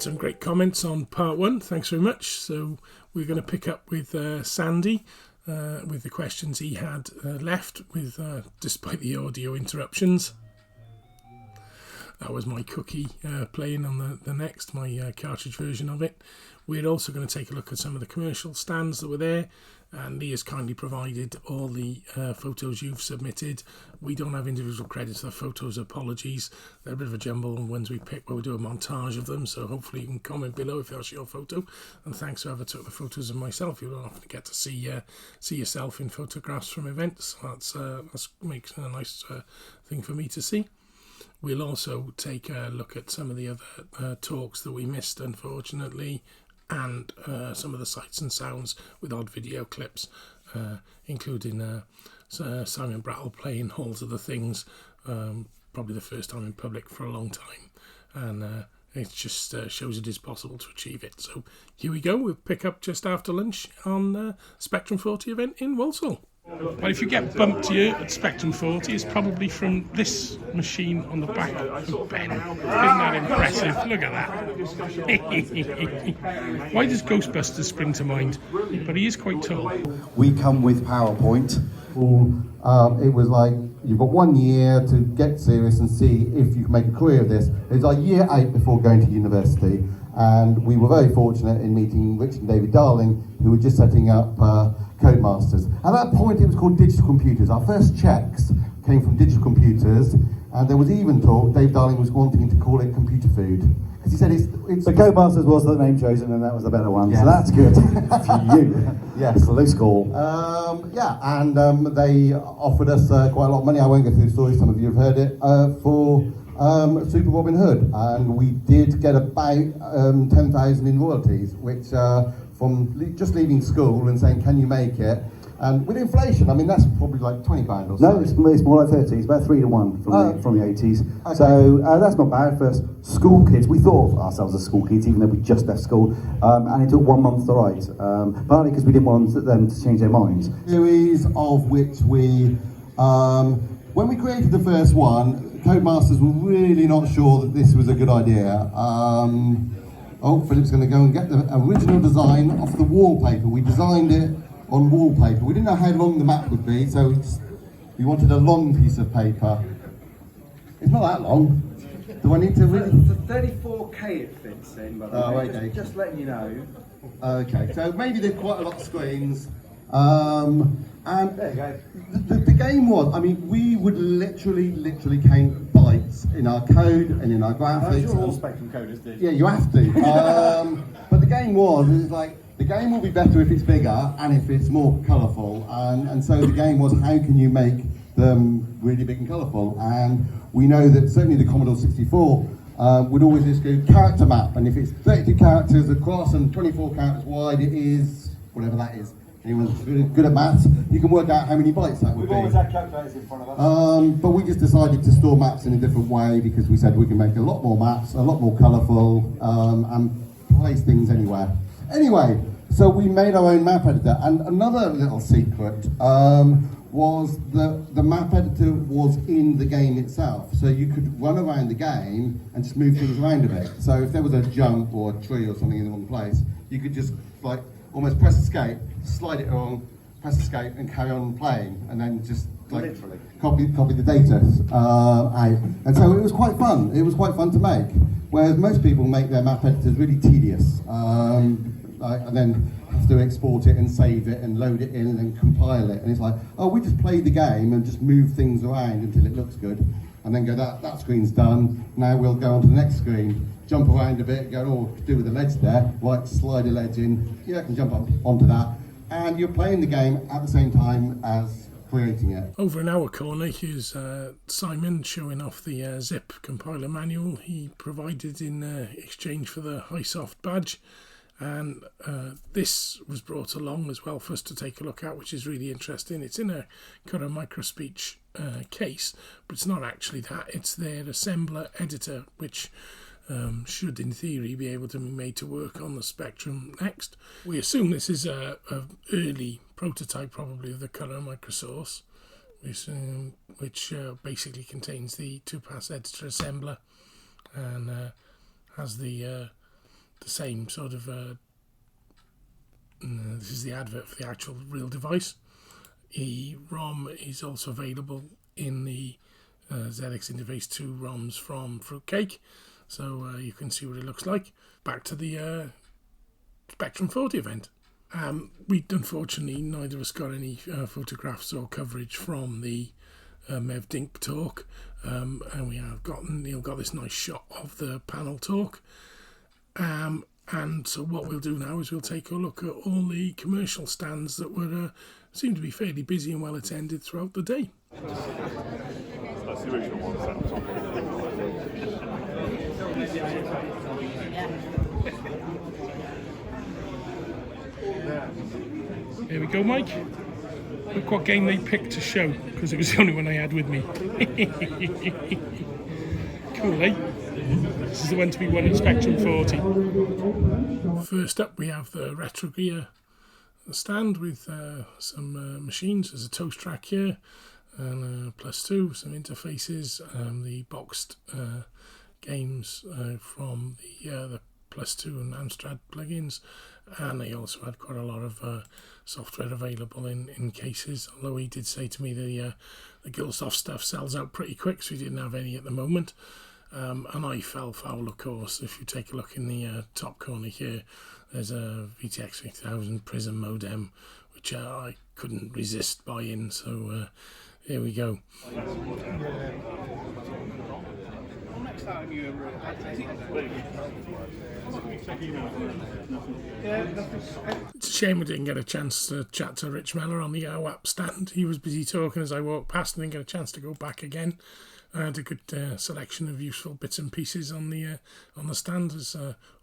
some great comments on part 1. Thanks very much. So we're going to pick up with Sandy with the questions he had left, with despite the audio interruptions. That was my cookie playing on the next, my cartridge version of it. We're also going to take a look at some of the commercial stands that were there, and Lee has kindly provided all the photos you've submitted. We don't have individual credits for the photos, apologies. They're a bit of a jumble on ones we pick, but we'll do a montage of them, so hopefully you can comment below if that's your photo. And thanks to whoever took the photos of myself. You don't often get to see yourself in photographs from events. That makes a nice thing for me to see. We'll also take a look at some of the other talks that we missed, unfortunately, and some of the sights and sounds with odd video clips, including Simon Brattel playing Halls of the Things, probably the first time in public for a long time, and it just shows it is possible to achieve it. So here we go. We'll pick up just after lunch on Spectrum 40 event in Walsall. Well, if you get bumped here at Spectrum 40, it's probably from this machine on the back of Ben. Isn't that impressive? Look at that. Why does Ghostbusters spring to mind? But he is quite tall. We come with PowerPoint. It was like, you've got 1 year to get serious and see if you can make a career of this. It was like year 8 before going to university. And we were very fortunate in meeting Rich and David Darling, who were just setting up Codemasters. At that point, it was called Digital Computers. Our first checks came from Digital Computers, and there was even talk, Dave Darling was wanting to call it computer food. Because he said it's So Codemasters was the name chosen, and that was the better one. Yes. So that's good for you. Yes. Loose call. They offered us quite a lot of money. I won't go through the story, some of you have heard it, for Super Robin Hood, and we did get about 10,000 in royalties, which from just leaving school and saying, can you make it? And with inflation, I mean, that's probably like £20 or so. No, it's more like 30. It's about 3 to 1 from the 80s. Okay. So that's not bad for school kids. We thought of ourselves as school kids, even though we just left school. And it took 1 month to write, partly because we didn't want them to change their minds. Series of which we, when we created the first one, Codemasters were really not sure that this was a good idea. Philip's going to go and get the original design off the wallpaper. We designed it on wallpaper. We didn't know how long the map would be, so we wanted a long piece of paper. It's not that long. Do I need to really? For 34K it fits in, by the way. Okay. Just letting you know. Okay, so maybe there's quite a lot of screens. And there you go. The game was, I mean, we would literally count bytes in our code and in our graphics. I'm sure all Spectrum coders did. Yeah, you have to. But the game it's like, the game will be better if it's bigger and if it's more colourful. And so the game was, how can you make them really big and colourful? And we know that certainly the Commodore 64 would always just go character map. And if it's 32 characters across and 24 characters wide, it is whatever that is. Anyone's really good at maths, you can work out how many bytes that would be. We've always had calculators in front of us. But we just decided to store maps in a different way because we said we can make a lot more maps, a lot more colourful, and place things anywhere. Anyway, so we made our own map editor, and another little secret was that the map editor was in the game itself, so you could run around the game and just move things around a bit. So if there was a jump or a tree or something in the wrong place, you could just like almost press escape, slide it along, press escape, and carry on playing, and then just like literally copy the data out. And so it was quite fun. It was quite fun to make. Whereas most people make their map editors really tedious, and then have to export it and save it and load it in and then compile it. And it's like, oh, we just play the game and just move things around until it looks good, and then go, that screen's done. Now we'll go on to the next screen. Jump around a bit, go, oh, do with the ledge there, right, slide a ledge in, yeah, I can jump up onto that. And you're playing the game at the same time as creating it. Over in our corner, here's Simon showing off the zip compiler manual he provided in exchange for the HiSoft badge. And this was brought along as well for us to take a look at, which is really interesting. It's in a kind of microspeech case, but it's not actually that. It's their assembler editor, which should in theory be able to be made to work on the Spectrum Next. We assume this is a early prototype probably of the colour microsource, which basically contains the 2-pass editor assembler and has the the same sort of. This is the advert for the actual real device. ROM is also available in the ZX Interface 2 ROMs from Fruitcake, so you can see what it looks like. Back to the Spectrum 40 event. We unfortunately neither of us got any photographs or coverage from the Mev Dink talk, and we have Neil got this nice shot of the panel talk. And so what we'll do now is we'll take a look at all the commercial stands that were seemed to be fairly busy and well attended throughout the day. That's the original one. Here we go, Mike. Look what game they picked to show, because it was the only one I had with me. Cool, eh? This is the one to be won at Spectrum 40. First up, we have the Retro Gear stand with some machines. There's a toast track here, and +2, some interfaces, the boxed games from the +2 and Amstrad plugins, and they also had quite a lot of software available in cases, although he did say to me the Gilsoft stuff sells out pretty quick, so he didn't have any at the moment. And I fell foul, of course. If you take a look in the top corner here, there's a VTX 3000 Prism modem, which I couldn't resist buying, so here we go. It's a shame we didn't get a chance to chat to Rich Meller on the OWAP stand. He was busy talking as I walked past and didn't get a chance to go back again. I had a good selection of useful bits and pieces on the stand. As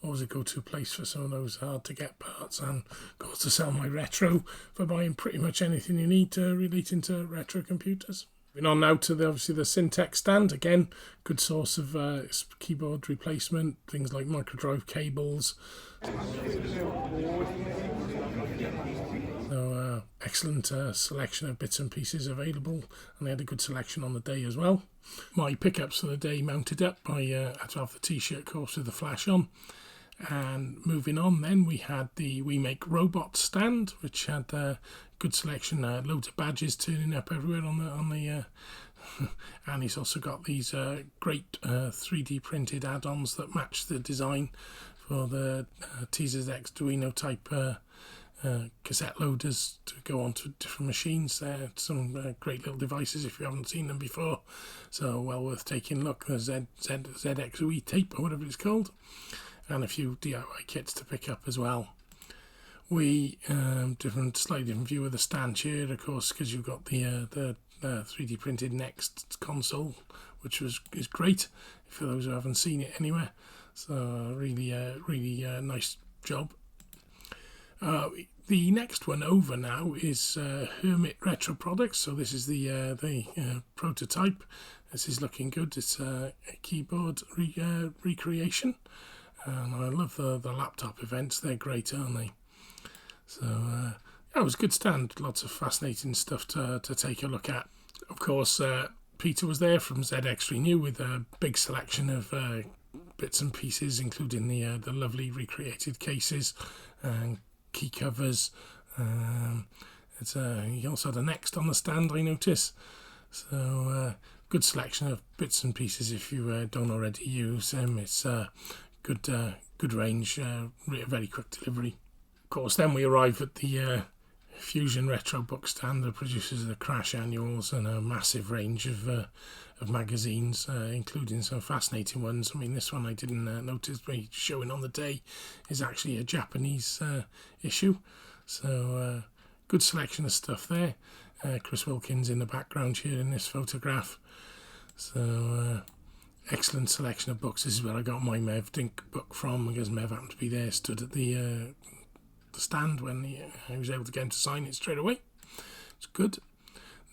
always a go-to place for some of those hard-to-get parts, and goes to sell my retro for buying pretty much anything you need relating to retro computers. Moving on now to obviously the Syntec stand. Again, good source of keyboard replacement, things like microdrive cables. So excellent selection of bits and pieces available, and they had a good selection on the day as well. My pickups for the day mounted up. I had to have the t-shirt course with the flash on. And moving on then, we had the We Make Robots stand, which had a good selection, loads of badges turning up everywhere on the and he's also got these great 3D printed add-ons that match the design for the TZX Duino type cassette loaders to go onto different machines. They're some great little devices if you haven't seen them before, so well worth taking a look. The ZXUE tape or whatever it's called, and a few DIY kits to pick up as well. We slightly different view of the stand here, of course, because you've got the 3D printed Next console, which is great for those who haven't seen it anywhere. So really nice job. The next one over now is Hermit Retro Products. So this is the prototype. This is looking good. It's a keyboard recreation, and I love the laptop events. They're great, aren't they? So it was a good stand. Lots of fascinating stuff to take a look at. Of course, Peter was there from ZX Renew with a big selection of bits and pieces, including the lovely recreated cases and key covers. He also had a Next on the stand, I notice. So good selection of bits and pieces if you don't already use them. It's good range, very quick delivery. Of course, then we arrive at the Fusion Retro book stand that produces the Crash annuals and a massive range of magazines, including some fascinating ones. I mean, this one I didn't notice me showing on the day is actually a Japanese issue. So good selection of stuff there. Chris Wilkins in the background here in this photograph. So excellent selection of books. This is where I got my Mev Dink book from, because Mev happened to be there, stood at the stand when I was able to get him to sign it straight away. It's good.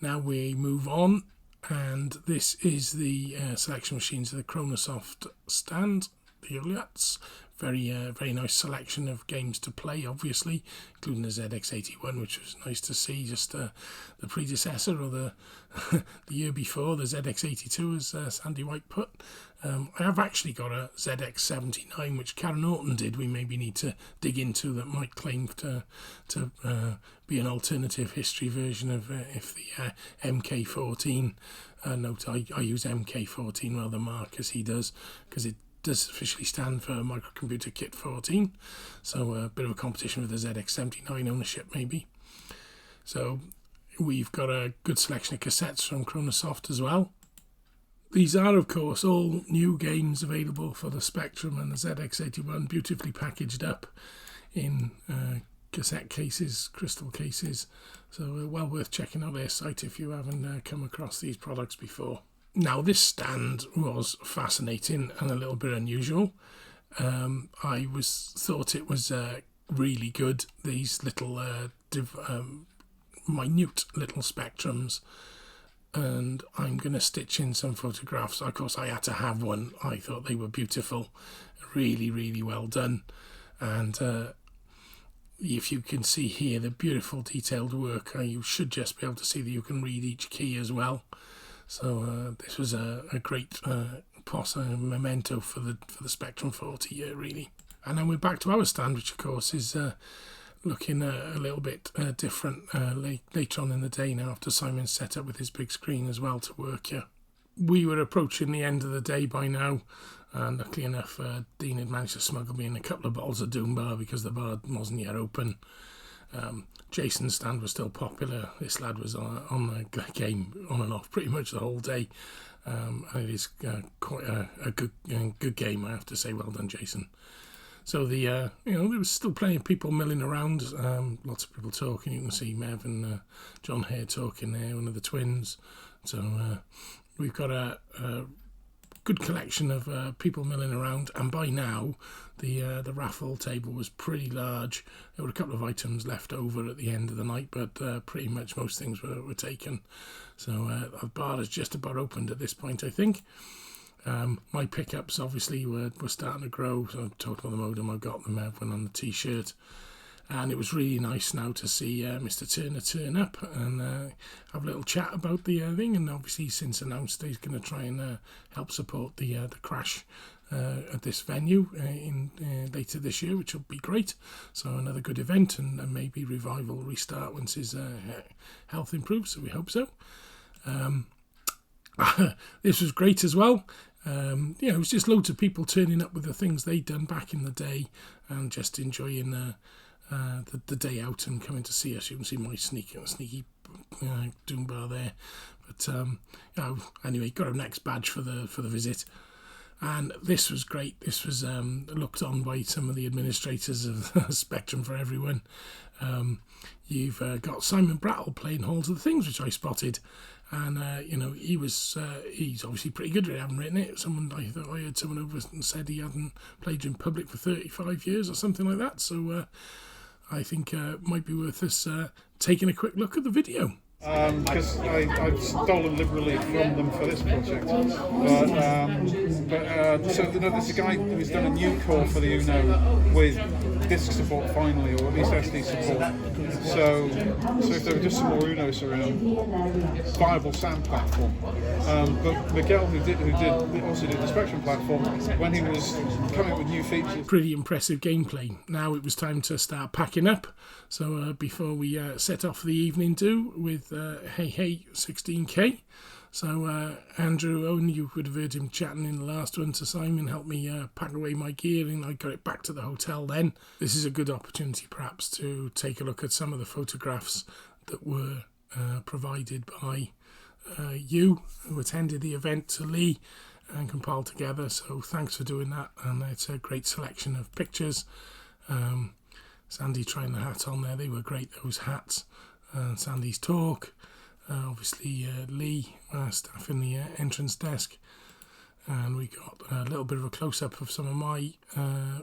Now we move on, and this is the selection machines of the Chronosoft stand, the Uliats, very nice selection of games to play, obviously, including the ZX81, which was nice to see. Just the predecessor, or the the year before, the ZX82, as Sandy White put. I have actually got a ZX79, which Karen Norton did. We maybe need to dig into, that might claim to be an alternative history version of if the MK14. Note I use MK14 rather than Mark as he does, because it does officially stand for Microcomputer Kit 14. So a bit of a competition with the ZX79 ownership maybe. So we've got a good selection of cassettes from Chronosoft as well. These are, of course, all new games available for the Spectrum and the ZX81, beautifully packaged up in cassette cases, crystal cases. So well worth checking out their site if you haven't come across these products before. Now, this stand was fascinating and a little bit unusual. I thought it was really good. These little minute little Spectrums. And I'm going to stitch in some photographs. Of course, I had to have one. I thought they were beautiful, really, really well done. And if you can see here the beautiful detailed work, you should just be able to see that you can read each key as well. So this was a great memento for the Spectrum 40 year, really. And then we're back to our stand, which of course is looking a little bit different later on in the day now, after Simon's set up with his big screen as well to work here. We were approaching the end of the day by now, and luckily enough Dean had managed to smuggle me in a couple of bottles of Doom Bar because the bar wasn't yet open. Jason's stand was still popular. This lad was on the game on and off pretty much the whole day, and it is quite a good game, I have to say. Well done, Jason. So there was still plenty of people milling around, lots of people talking. You can see Mev and John Hare talking there, one of the twins. So we've got a good collection of people milling around, and by now the raffle table was pretty large. There were a couple of items left over at the end of the night, but pretty much most things were taken. So the bar is just about opened at this point, I think. My pickups obviously were starting to grow, so I talked about the modem. I got them, everyone on the t-shirt, and it was really nice now to see Mr. Turner turn up and have a little chat about the thing. And obviously he's since announced that he's going to try and help support the crash at this venue in later this year, which will be great. So another good event, and maybe revival restart once his health improves, so we hope so. This was great as well. It was just loads of people turning up with the things they'd done back in the day and just enjoying the day out and coming to see us. You can see my sneaky Doom Bar there. But anyway, got a next badge for the visit. And this was great. This was looked on by some of the administrators of Spectrum for Everyone. You've got Simon Brattel playing Halls of the Things, which I spotted. And he's obviously pretty good at it. I haven't written it. I heard someone over and said he hadn't played in public for 35 years or something like that. So I think it might be worth us taking a quick look at the video. Because I've stolen liberally from them for this project. So there's a guy who's done a new core for the Uno with disk support finally, or at least SD support. So if there were just some more Unos around, viable SAM platform. But Miguel, who also did the Spectrum platform, when he was coming up with new features. Pretty impressive gameplay. Now it was time to start packing up. So before we set off the evening do with Hey 16K. So Andrew Owen, you would have heard him chatting in the last one to Simon, helped me pack away my gear, and I got it back to the hotel then. This is a good opportunity perhaps to take a look at some of the photographs that were provided by you who attended the event, to Lee, and compiled together. So thanks for doing that, and it's a great selection of pictures. Sandy trying the hat on there, they were great, those hats. Sandy's talk, obviously Lee, staff in the entrance desk, and we got a little bit of a close-up of some of my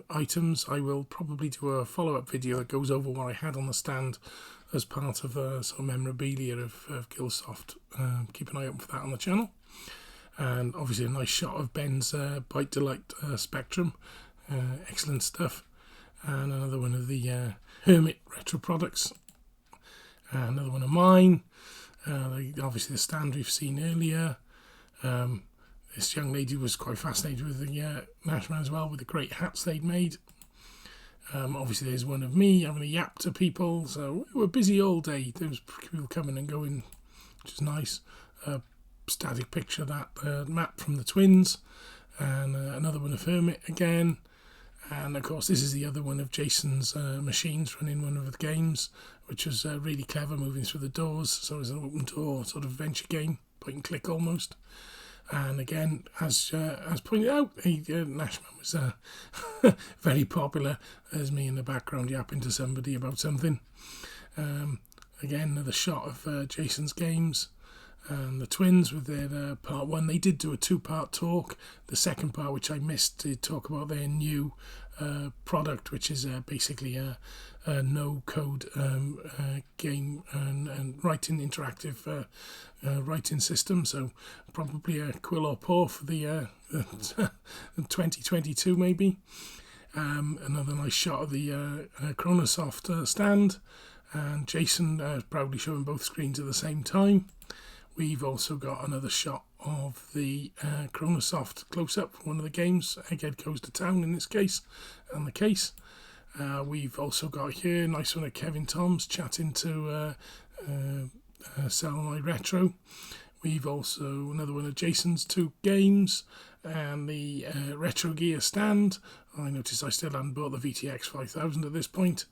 items. I will probably do a follow-up video that goes over what I had on the stand as part of some memorabilia of Gilsoft. Keep an eye out for that on the channel. And obviously a nice shot of Ben's Byte Delight Spectrum. excellent stuff. And another one of the Hermit retro products. Another one of mine. Obviously the stand we've seen earlier. This young lady was quite fascinated with the Nashman as well, with the great hats they'd made. Obviously there's one of me having a yap to people, so we were busy all day. There was people coming and going, which is nice. Static picture of that map from the twins, and another one of Hermit again. And of course this is the other one of Jason's machines running one of the games, which was really clever, moving through the doors. So it was an open door sort of adventure game, point and click almost. And again, as pointed out, Nashman was very popular. There's me in the background yapping to somebody about something. Again, another shot of Jason's games. And the twins with their part one. They did do a 2-part talk. The second part, which I missed, to talk about their new product, which is basically a no-code game and writing interactive writing system. So probably a quill or paw for the 2022 maybe. Another nice shot of the Chronosoft stand, and Jason proudly showing both screens at the same time. We've also got another shot of the Chronosoft close-up for one of the games, Egghead Goes to Town in this case, and the case. We've also got here a nice one of Kevin Toms chatting to Cell Retro. We've also another one of Jason's 2 games and the Retro Gear stand. I noticed I still hadn't bought the VTX 5000 at this point.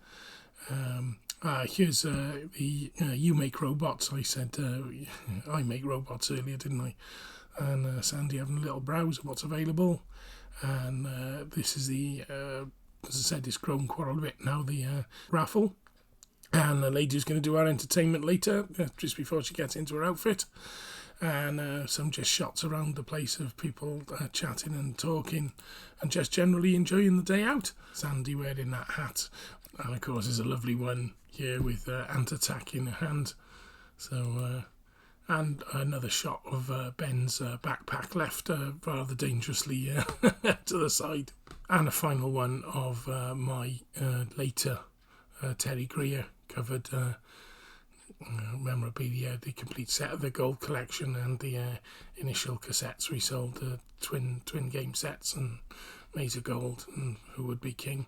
Here's the You Make Robots. I said I make robots earlier, didn't I? And Sandy having a little browse of what's available. And this is the, as I said, it's grown quite a bit now, the raffle. And the lady's going to do our entertainment later, just before she gets into her outfit. And some just shots around the place of people chatting and talking and just generally enjoying the day out. Sandy wearing that hat. And of course there's a lovely one here with Ant-Attack in her hand. So, and another shot of Ben's backpack left rather dangerously to the side. And a final one of my later Terry Greer covered memorabilia, the complete set of the gold collection and the initial cassettes we sold, the twin game sets and Maze of Gold and Who Would Be King,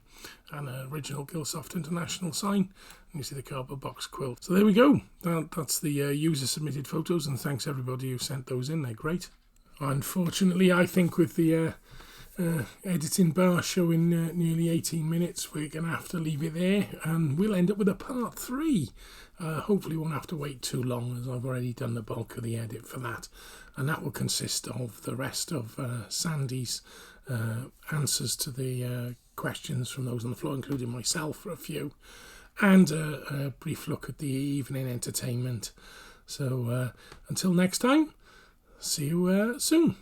and an original Gilsoft International sign. And you see the cardboard box quilt. So there we go. That's the user submitted photos, and thanks everybody who sent those in. They're great. Unfortunately, I think with the editing bar showing nearly 18 minutes, we're going to have to leave it there, and we'll end up with a part 3. Hopefully won't have to wait too long, as I've already done the bulk of the edit for that, and that will consist of the rest of Sandy's answers to the questions from those on the floor, including myself for a few, and a brief look at the evening entertainment. So until next time, see you soon.